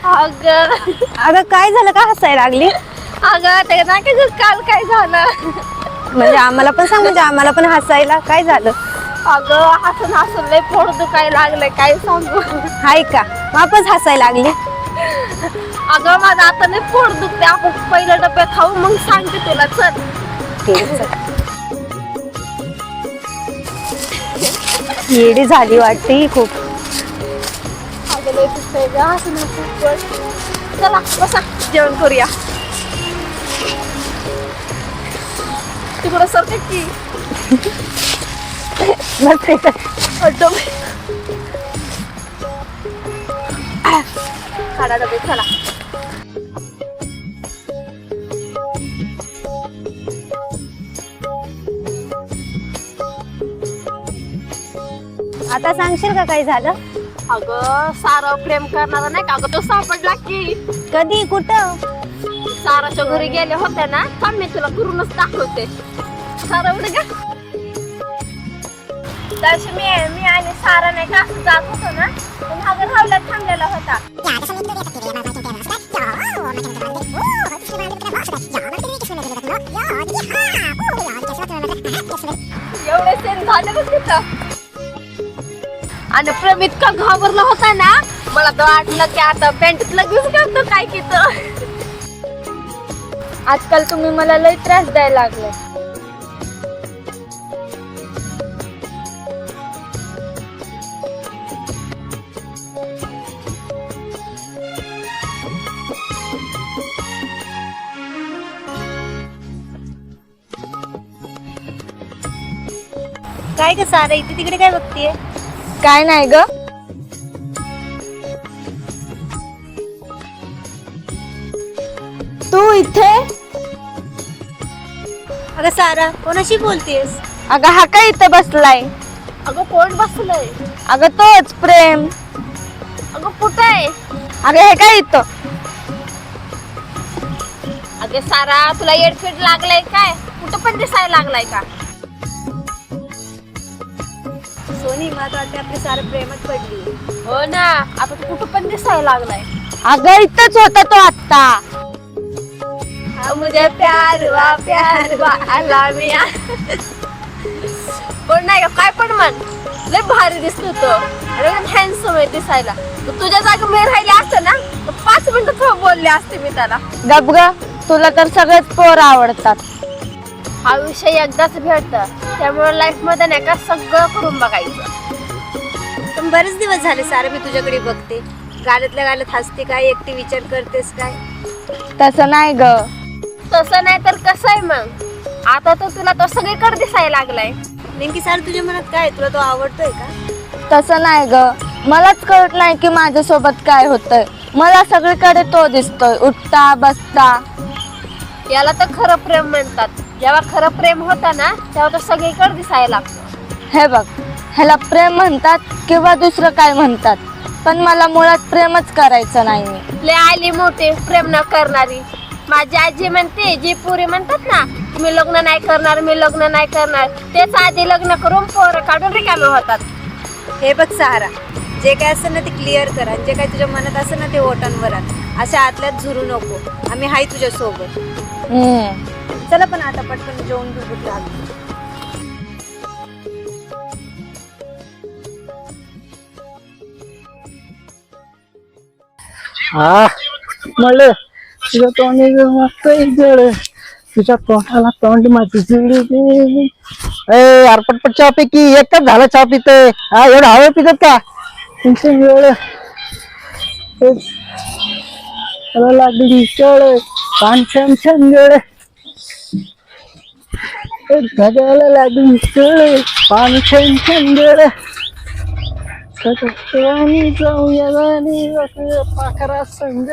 अगं अगं काय झालं, का हसायला लागली? अगं ते ना की काल काय झालं. म्हणजे आम्हाला पण सांग, म्हणजे आम्हाला पण हसायला काय झालं? अगं हसून हसून लय पोट दुखायला लागलंय, काय सांगू. हाय का, वापस हसायला लागली? अगं माझं आता लय पोट दुखते, आपण पहिलं डबे खाऊ मग सांगते तुला. चल येडी झाली वाटते ही खूप. अगं लय दुखतंय गं हसून हसून. चला बसा जेवण करूया. तिकडं सरके की खाडा डबे चला. आता सांगशील का काय झालं? अगं सारा प्रेम करणारा नाही का, अगं तो सापडला की. कधी, कुठं? साराच्या घरी गेले होते ना, थांब मी तुला करूनच दाखवते. सारा उडे का तशी मी आणि सारा नाही का असं जात होतो ना, मागं रावला थांबलेला होता. एवढे सेन झाले बघ तिथं. आणि प्रेम इतका घाबरला होता ना, मला तर वाटलं की आता पॅन्टीत लगेच घालतो काय की. आजकाल तुम्ही मला लय त्रास द्यायला लागले. काय ग सारा, इथे तिकडे काय बघतीये? काय नाही ग. तू इथे? अगं सारा, कोणाशी बोलतेस? अगं हा काय इथं बसलाय? अगं कोण बसलंय? अगं तोच प्रेम. अगं कुठं आहे? अगं हे काय इथं? अगं सारा, तुला येडफेड लागलाय काय? कुठं पण दिसायला लागलाय का? सोनी, मला वाटते आपली सारा प्रेमात पडली. हो ना, आता तू कुठं पण दिसायला लागलाय. अगं इथंच होता तो आत्ता. मुझे प्यार हुआ आला मिया. पण नाही का काय पण म्हण, लय भारी दिसतो तो. एकदम हँडसम आहे दिसायला. तुझ्या जागा मी राहिले असते ना, 5 मिनिटं बोलले असते मी त्याला. गप ग, तुला तर सगळेच पोर आवडतात. हा विषय एकदाच भेटतं, त्यामुळे लाईफ मध्ये नाही का सगळं करून बघायचं. पण बरेच दिवस झाले सारा मी तुझ्याकडे बघते. गाण्यातल्या गाण्यात हसते काय, एकटी विचार करतेस काय? तसं नाही ग. तसं नाही तर कसं आहे मग, आता तो तुला तो सगळीकडे दिसायला लागलाय. नेमकी सारा तुझ्या मनात काय, तुला तो आवडतोय का? तसं नाही ग, मलाच कळत नाही की माझ्यासोबत काय होतंय. मला सगळीकडे तो दिसतोय, उठता बसता. याला तर खरं प्रेम म्हणतात. जेव्हा खरं प्रेम होतं ना, तेव्हा तो सगळीकडे दिसायला लागतो. हे बघ, ह्याला प्रेम म्हणतात किंवा दुसरं काय म्हणतात, पण मला मुळात प्रेमच करायचं नाही. लय आली मोठी प्रेम न करणारी. माझी आजी म्हणते, जी पुरी म्हणतात ना मी लग्न नाही करणार, मी लग्न नाही करणार, तेच आधी लग्न करून पोरं काढून रिकामे होतात. हे बघ सहारा, जे काय असेल ना ते क्लिअर कर, आणि जे काय तुझ्या मनात असेल ना ते ओटांवर आण. अशा आतल्यात झुरू नको, आम्ही हाय तुझ्या सोबत. चला पण आता पटकन जेवून भूक लागली. हा म्हणलं तुझ्या तोंडी मस्त जळ, तुझ्या तोंडाला तोंड माझी जुळली. यार पटपट चहा पी की, एकच झाला चहा पितोय. हा एवढं हवं पितात का? टेन्शन एवढं लागली चळ पान छान छान जळ, धगाला लागली चळ पान छान छान जळ. जाऊया पाखरा संग.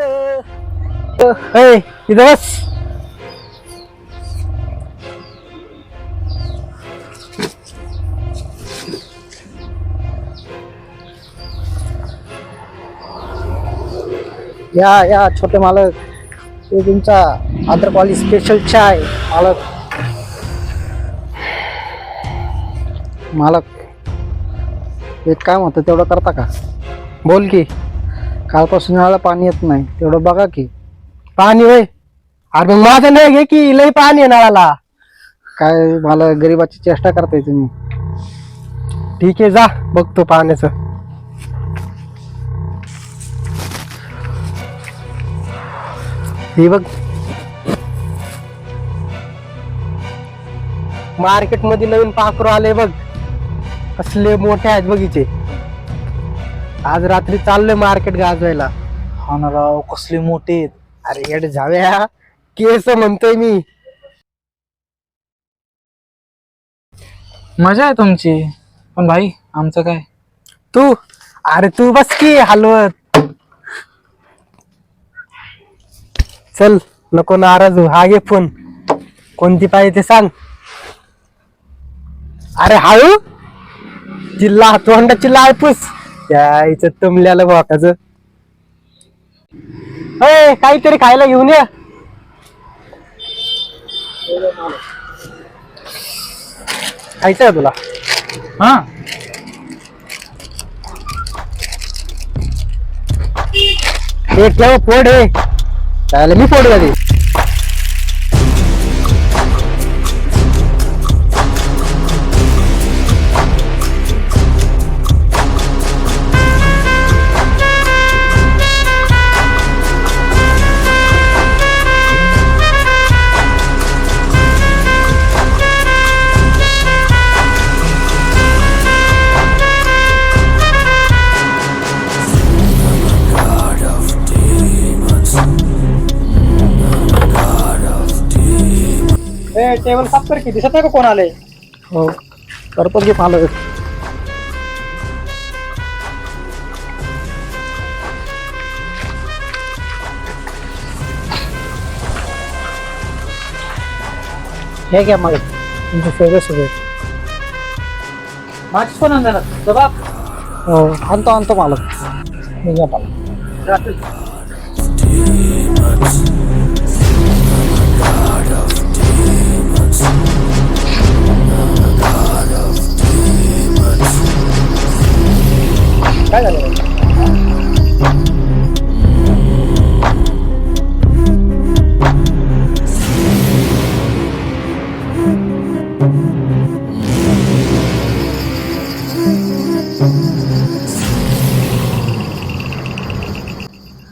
इथं बस. या छोटे मालक, हे तुमचा आंध्रपाली स्पेशल चाय. मालक एक काम होतं तेवढं करता का? बोल की. कालपासून नळाला पाणी येत नाही, तेवढं बघा की. पाणी होय? अरे मग माझं नाही घे की, लई पाणी आहे नळाला. काय मला गरीबाची चेष्टा करताय तुम्ही. ठीक आहे, जा बघतो पाण्याचं. हे बघ, मार्केट मध्ये नवीन पाखरू आले बघ, कसले मोठे आहेत बघिचे. आज रात्री चाललोय मार्केट गाजवायला. हा ना राव, कसले मोठे आहेत. अरे येड जाव्या, केस म्हणतोय मी. मजा आहे तुमची, पण भाई आमचं काय? तू, अरे तू बस की हलवत. चल, नको नाराज हो. हा घे फोन, कोणती पाहिजे ते सांग. अरे हळू, चिल्ला तोंडाची लाळपूस त्या इथं तुंबल्याला भाकाच. काहीतरी खायला घेऊन ये. खायचं तुला? हा, हे ठेव, फोड हे. त्याला मी फोड झाली. टेबल साफ कर की, दिसत नाही का कोण आले? हो, करतो की पालक. हे घ्या मग तुमचे सगळे. माझी फोन आणला जबाब. हो, आणतो मालक. हे घ्या पालक. काय झालं?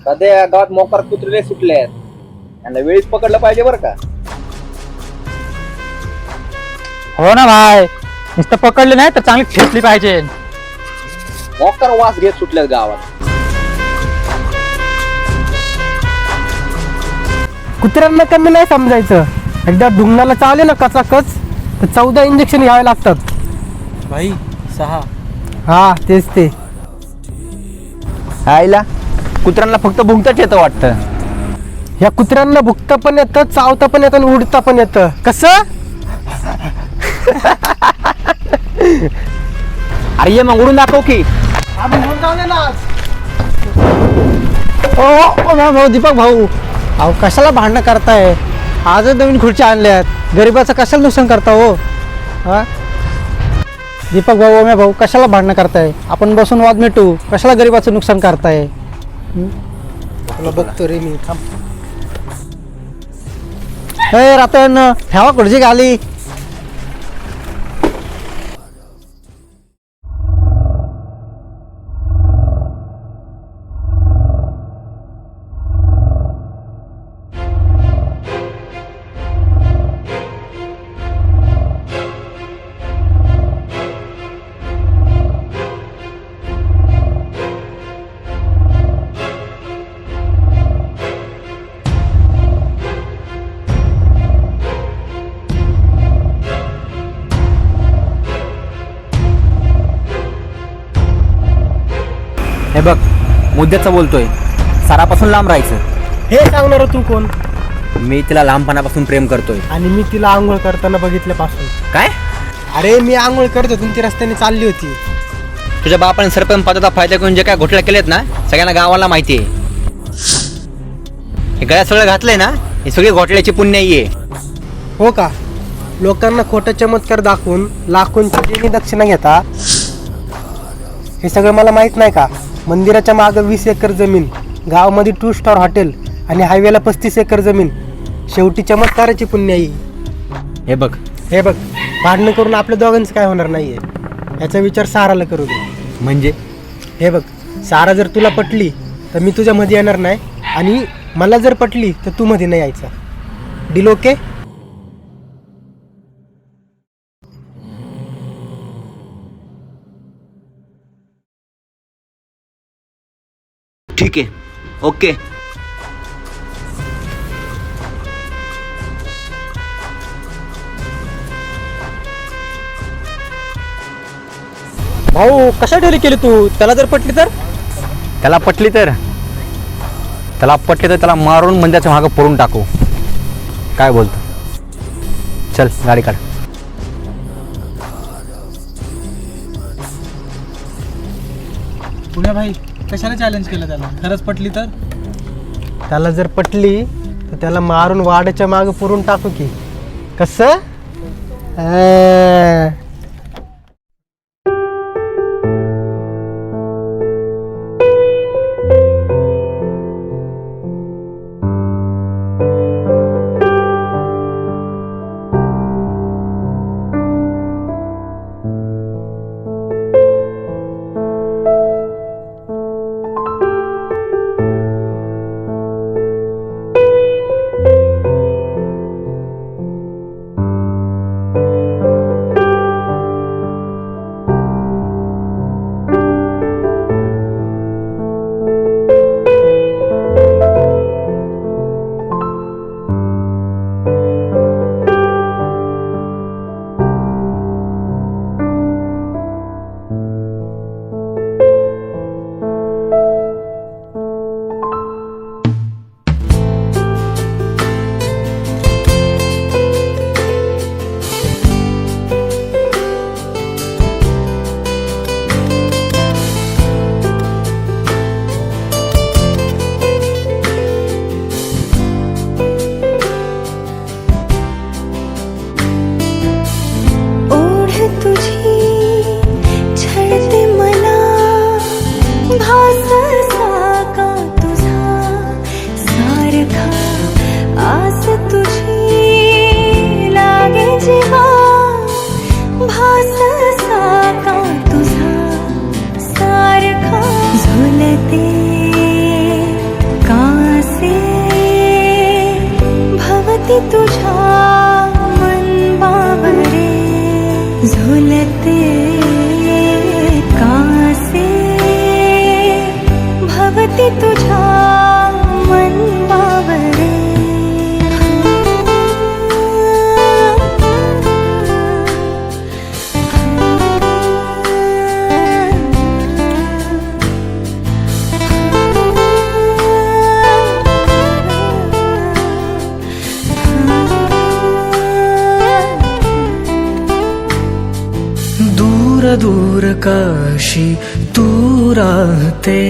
सध्या गावात मोकार कुत्रे सुटले आहेत, त्यांना वेळीच पकडलं पाहिजे बरं का. हो ना भाई, नुसतं पकडले नाही तर चांगली ठेचली पाहिजे. मोकार वास घेत सुटल्यात गावात. कुत्र्यांना कमी नाही समजायचं. एकदा धुंगणाला चावले ना कचाकच तर 14 इंजेक्शन घ्यावे लागतात. भाई 6. हा तेच ते. आईला कुत्र्यांना फक्त भुंकताच येतं वाटतं. या कुत्र्यांना भुकता पण येतं, चावता पण येतं आणि उडता पण येतं. कसं? अरे ये मग उडून दाखव की. भाऊ दीपक भाऊ, अहो कशाला भांडणं करताय? आजच नवीन खुर्च्या आणल्यात, गरीबाचं कशाला नुकसान करता हो? हा दीपक भाऊ, ओम्या भाऊ, कशाला भांडणं करताय? आपण बसून वाद मिटू, कशाला गरीबाचं नुकसान करताय? तुला बघतो रे मी. हे रातन ठेवा खुर्ची खाली. हे बघ, मुद्द्याचं बोलतोय, सरापासून लांब राहायचं. हे सांगणार तू कोण? मी तिला लहानपणापासून प्रेम करतोय. आणि मी तिला आंघोळ करताना बघितल्यापासून. काय? अरे मी आंघोळ करतो, तुमची रस्त्याने चालली होती. तुझ्या बापाने सरपंच पदाचा फायदा करून जे काय घोटाळे केलेत ना, सगळ्यांना गावाला माहिती आहे. हे गळ्यात सगळं घातलंय ना, हे सगळी घोटाळ्याची पुण्याई आहे. हो का? लोकांना खोटा चमत्कार दाखवून लाखोंची देणी दक्षिणा घेता, हे सगळं मला माहित नाही का? मंदिराच्या मागं 20 एकर जमीन, गावामध्ये 2 स्टार हॉटेल आणि हायवेला 35 एकर जमीन. शेवटी चमत्काराची पुण्याई. हे बघ भांडणं करून आपल्या दोघांचं काय होणार नाहीये. याचा विचार साराला करू दे. म्हणजे हे बघ, सारा जर तुला पटली तर मी तुझ्या मध्ये येणार नाही, आणि मला जर पटली तर तू मध्ये नाही यायचा. Deal okay? ठीक आहे, ओके. भाऊ कशा डेली केली तू? त्याला जर पटली तर? त्याला पटली तर त्याला मारून मंदिराच्या मागं पडून टाकू. काय बोलतो? चल गाडी काढ. पुण्या भाई, कशाला चॅलेंज केलं त्याला? खरंच पटली तर? त्याला जर पटली तर त्याला मारून वाड्याच्या मागं पुरून टाकू की. कसं? दूर काशी तू राहते,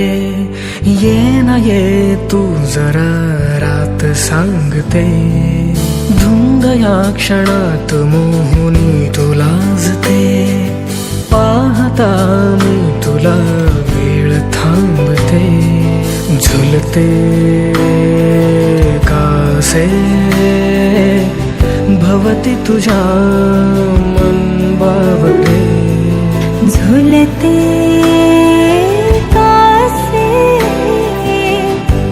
ये ना ये तू जरा रात सांगते. धुंद या क्षणात मोहनी तू लाजते, पाहता मी तुला वेळ थांबते. झुलते कासे भवती तुझ्या मन बावरे. झुलते कासे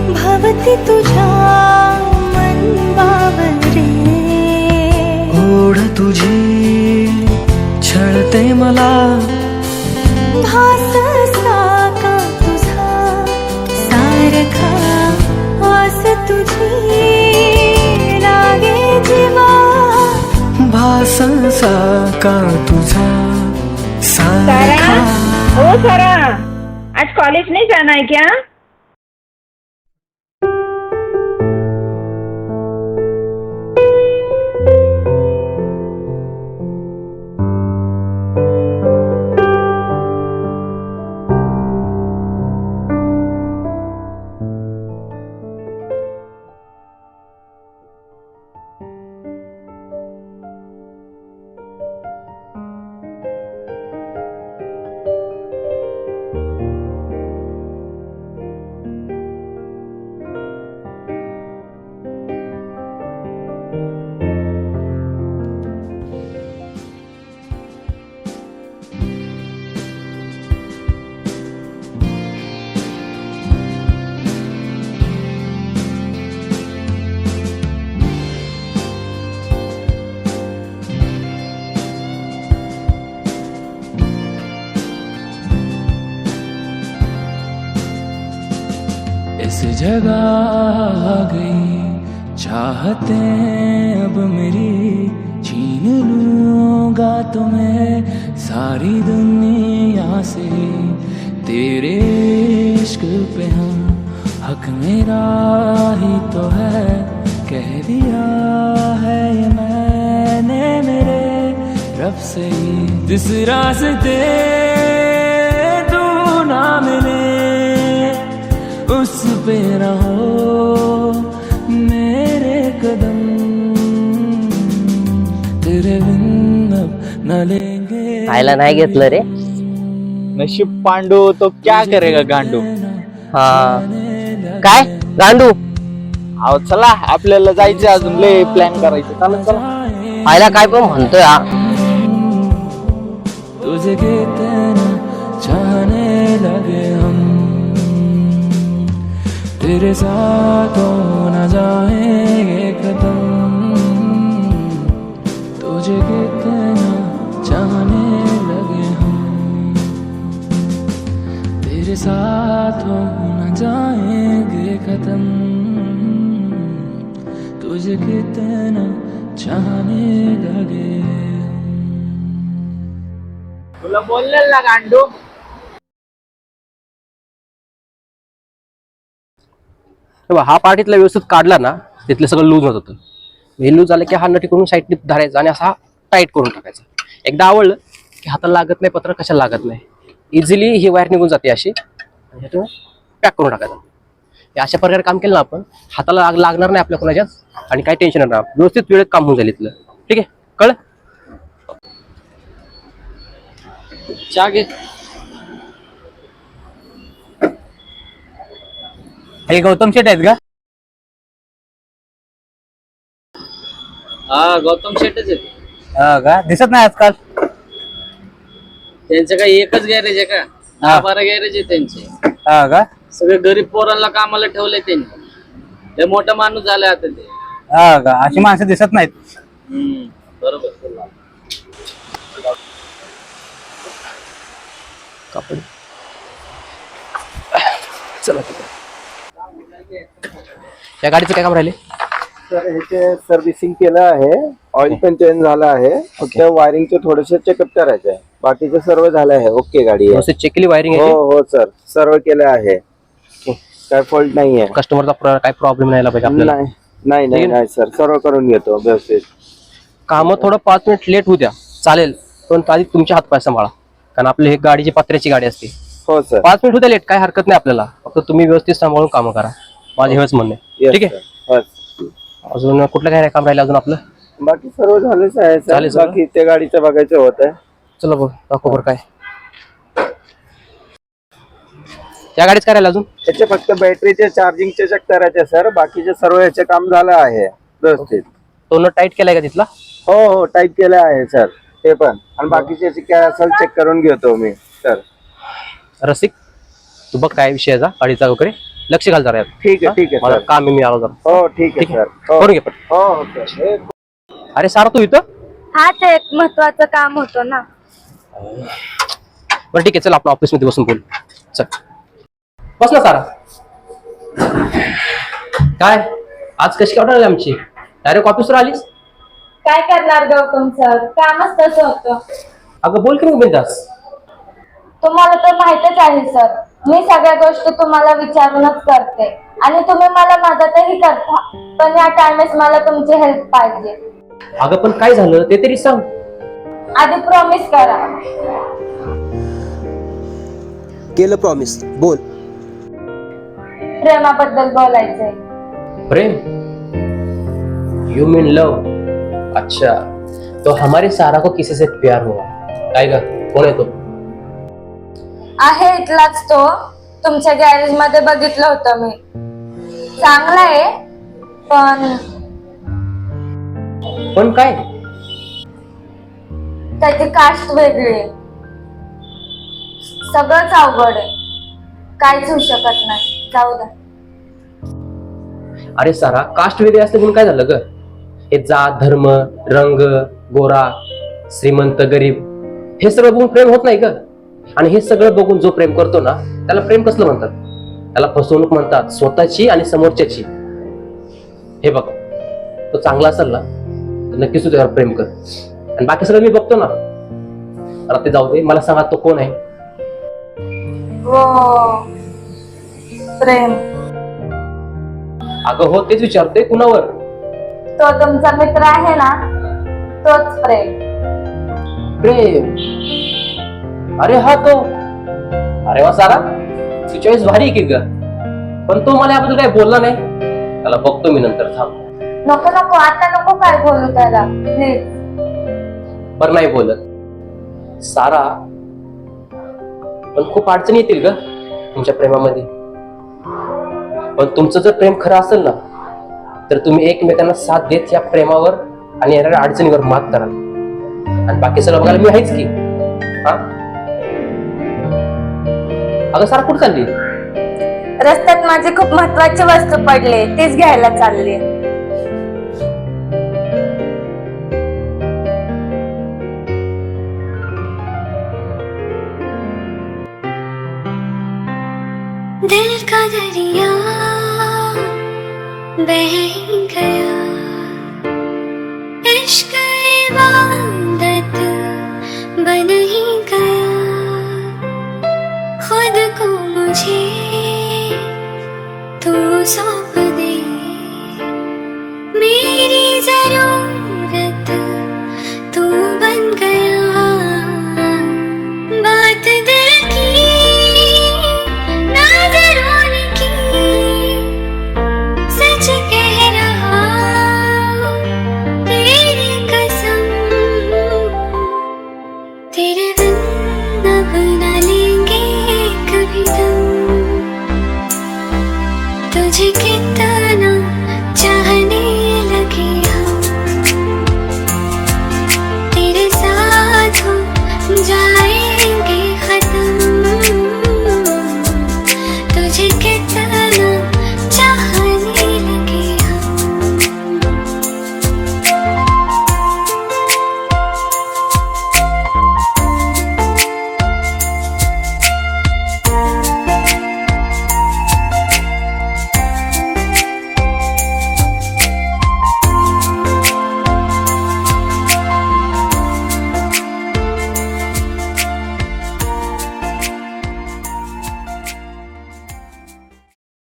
भवती तुझ्या मन बावरे. ओढ तुझी छळते मला, भास साका तुझा सारखा. आस तुझी लागे जीवा, भासा का तुझा सारा, ओ सारा, आज कॉलेज नहीं जाना है क्या? किस जगह आ गई चाहते अब मेरी, छीन लूंगा तुम्हें सारी दुनिया से, तेरे इश्क पे हाँ हक मेरा ही तो है, कह दिया है ये मैंने मेरे रब से ही, जिस रास्ते तू ना मिले उस पे रहो मेरे कदम, तेरे बिन अब न लेंगे। खायला नाही घेतलं रे. नशीब पांडू तो क्या करेगा गांडू. हा काय गांडू अहो चला आपल्याला जायचं अजून लय प्लॅन करायचं. चालेल चला. आयला काय पण म्हणतोय हा. तुझे कितना चाहने लगे हम, तेरे साथ हो न जाएंगे खत्म, तुझे कितना चाहने लगे हम, तेरे साथ हो न जाएंगे खत्म, तुझे कितना चाहने लगे. तुला बोललेल ना गांडू. हा पार्टीतला व्यवस्थित काढला ना तिथलं सगळं लूज होत होतं. हे लूज झालं की हा नटी करून साईडने धरायचा आणि असा टाईट करून टाकायचा. एकदा आवडलं की हाताला लागत नाही, पत्र कशाला लागत नाही, इझिली ही वायर निघून जाते अशी, पॅक करून टाकायचं. हे अशा प्रकारे काम केलं ना आपण, हाताला लागणार नाही आपल्या कोणाच्याच आणि काही टेन्शन नाही, व्यवस्थित वेळेत काम होऊन जाईल इथलं. ठीक आहे, कळलं. चहा घे. हे गौतम शेठ आहेत का? हा गौतम शेठच आहे. हा का, दिसत नाही आजकाल. त्यांचं काही एकच गॅरेज आहे का? 10-12 गॅरेज आहे त्यांचे. हा का, सगळे गरीब पोरांना कामाला ठेवलंय त्यांनी. लय मोठा माणूस झालाय आता ते. हा का, अशी माणसं दिसत नाहीत. बरोबर. चला या गाडीचं काय काम राहिले? सर ह्याचे सर्व्हिसिंग केलं आहे, ऑइल पण चेंज झालं आहे, फक्त वायरिंगचे थोडेसे चेकअप करायचे आहे, बाकीचे सर्व झालं आहे. ओके गाडी आहे. चेक केली वायरिंग? हो हो सर, सर्व केलं आहे, काय फॉल्ट नाही आहे. कस्टमरचा काय प्रॉब्लेम नाही आला पाहिजे आपल्याला. नाही नाही नाही सर, सर्व करून घेतो व्यवस्थित. काम थोडं 5 मिनिट लेट होऊ द्या चालेल, पण आधी तुमचे हात पाय सांभाळा, कारण आपली हे गाडीची पत्र्याची गाडी असते. हो सर. 5 मिनिट होऊ द्या लेट, काय हरकत नाही आपल्याला, फक्त तुम्ही व्यवस्थित सांभाळून काम करा, माझे हेच म्हणणे. ठीक आहे. अजून कुठलं काय काम राहिलं अजून आपलं? बाकी सर्व झालेच आहे सर. चालेल सर. बाकी त्या गाडीचं बघायचं होत आहे. चला बघ दाखव बरं काय त्या गाडीच काय राहिलं अजून? त्याचे फक्त बॅटरीचे चार्जिंगचे चेक करायचे सर, बाकीचे सर्व याचे काम झालं आहे व्यवस्थित. तो टाईट केलाय का तिथला? हो हो टाईप केलं आहे सर ते पण, आणि बाकीचे काय असेल चेक करून घेतो मी सर. रसिक तू बघ काय विषय आहे गाडीचा वगैरे, लक्ष घाल जरा. ठीक आहे ठीक आहे मला सर. काम आहे, मी आलो जरा. हो ठीक आहे सर. हो करून घे पण. हो हो सर. अरे सारा तू इथं? हा ते एक महत्वाचं काम होतं ना. बरं ठीक आहे, चल आपल्या ऑफिस मध्ये बसून बोल. चल बस ना सारा. काय आज कशी काय ऑर्डर आली आमची? डायरेक्ट ऑफिसवर आलीस? काय करणार गौतम सर, कामच तसं होतं. अगं बोल की मग बिनधास्त. तुम्हाला तर माहितच आहे सर, मी सगळ्या गोष्टी तुम्हाला विचारूनच करते आणि तुम्ही मला मदतही करता, पण या टाइमेस मला तुमची हेल्प पाहिजे. अगं पण काय झालं ते तरी सांग. आधी प्रॉमिस करा. केलं प्रॉमिस, बोल. प्रेमाबद्दल बोलायचंय. प्रेम? यू मीन लव? अच्छा, तो हमारे सारा को किसी से प्यार हुआ. काय ग, कोण आहे तो? आहे इथलाच तो, तुमच्या गॅरेज मध्ये बघितलं होतं मी. चांगला आहे पण काय? त्याची कास्ट वेगळी आहे. सगळंच अवघड आहे, काहीच होऊ शकत नाही. जाऊ द्या. अरे सारा, कास्ट वेगळी असते म्हणून काय झालं ग? हे जात धर्म रंग गोरा श्रीमंत गरीब हे सगळं बघून प्रेम होत नाही ग. आणि हे सगळं बघून जो प्रेम करतो ना त्याला प्रेम कसलं म्हणतात? त्याला फसवणूक म्हणतात, स्वतःची आणि समोरच्याची. हे बघ, तो चांगला असेल ना तर नक्कीच तू त्यावर प्रेम कर, आणि बाकी सगळं मी बघतो ना. मला ते जाऊ दे, मला सांगा तो कोण आहे? हो, प्रेम. अगं हो, तेच विचारते, कुणावर? तो तुमचा मित्र आहे ना, तोच प्रेम. प्रेम? अरे हा तो. अरे वा सारा, तुझी चॉईस भारी आहे की ग. पण तो मला याबद्दल काही बोलला नाही. त्याला बघतो मी नंतर, थांब. नको नको, आता नको काय बोलू त्याला, प्लीज. बरं नाही बोलत. सारा, पण खूप अडचणी येतील ग तुमच्या प्रेमामध्ये. पण तुमचं जर प्रेम खरं असेल ना तर तुम्ही एकमेकांना साथ देत या प्रेमावर आणि येणाऱ्या अडचणीवर मात कराल. आणि बाकी सगळं बघायला मी आहेच की. हा अगं सारा, कुठं चालली? रस्त्यात माझे खूप महत्वाचे वस्तू पडले, तेच घ्यायला चालले. दिल का दरिया बह गया, इश्क इबादत बन ही गया, खुद को मुझे तू सौंप दे, मेरी जरूरत तू बन गया, बात दिल की नजरों की, सच कह रहा तेरी कसम, तेरे बिन अब न लेंगे कभी तुम, तुझे कितना